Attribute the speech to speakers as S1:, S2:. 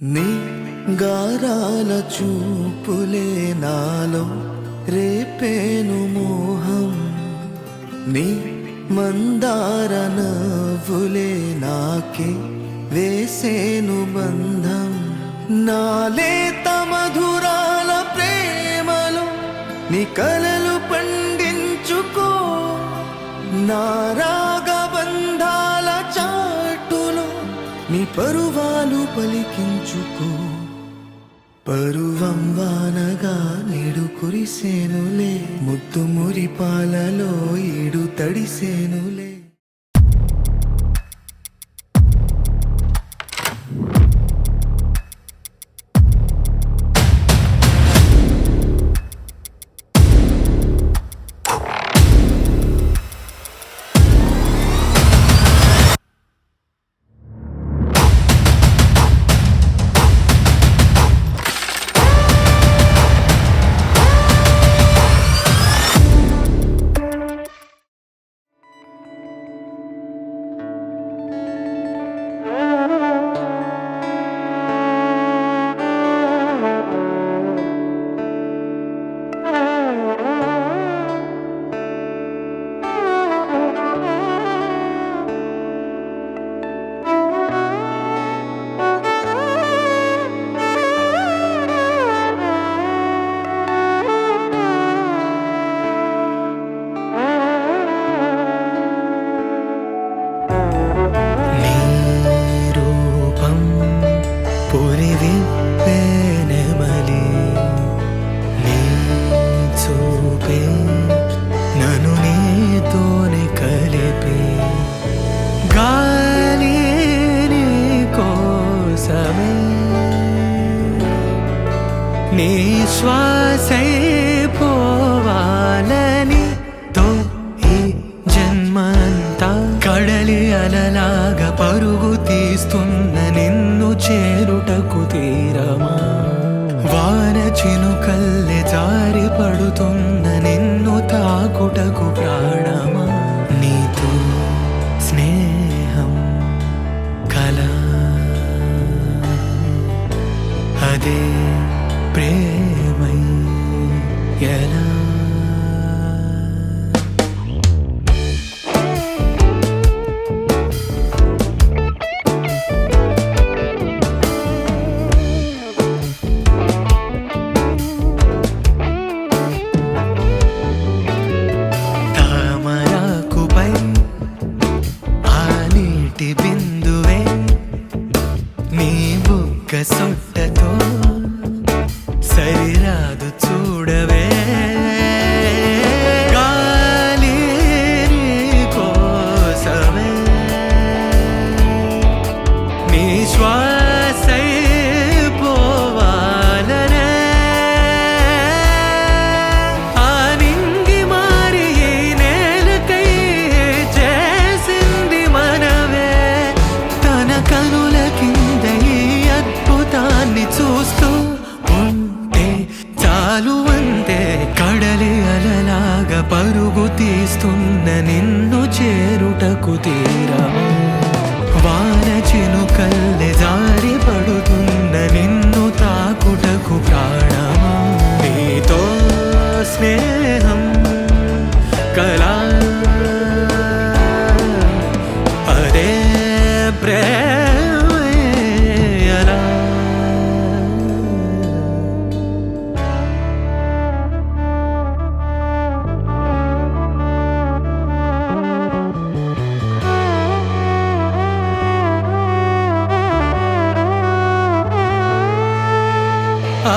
S1: నీ గారాల చూపులే నాలో రేపేను మోహం, నీ మందార నవ్వులే నాకే వేసేను బంధం. నాలేత మధురాల ప్రేమలో నీ కలలు పండించుకో, నా రాగబంధాల చాటులో నీ పరువాలు పలికించుకో. పరువం వానగా నేడు కురిసేనులే, ముద్దు మురిపాలలో ఈడు తడిసేనులే. నన్ను నీతోనే కలిపి గాలి నీ కోసమే, నీ శ్వాసై పోవాలని తో ఈ జన్మంతా కడలి అలలాగా పరుగు తీస్తున్న నిన్ను చేరుటకు తీరమా. వాన చినుకల్లె జారి పడుతున్న నిన్ను తాకుటకు ప్రాణమా. నీతో స్నేహం కల అదే ప్రేమై ఎలా. బిందువే నీ బుగ్గ సొట్టతో సరిరాదు చూడవే. గాలి నీ కోసమే, నీ శ్వాసై పోవాలనే. ఆ నింగి మారి ఈ నేలకై చేసింది మనవే. కనుల కింద ఈ అద్భుతాన్ని చూస్తూ ఉంటే చాలు అంతే. కడలి అలలాగా పరుగు తీస్తున్న నిన్ను చేరుటకు తీరమా. వాన చినుకల్లె జారి పడుతున్న నిన్ను తాకుటకు ప్రాణమా. నీతో స్నేహం కలా అదే ప్రేమేయలా. ఆ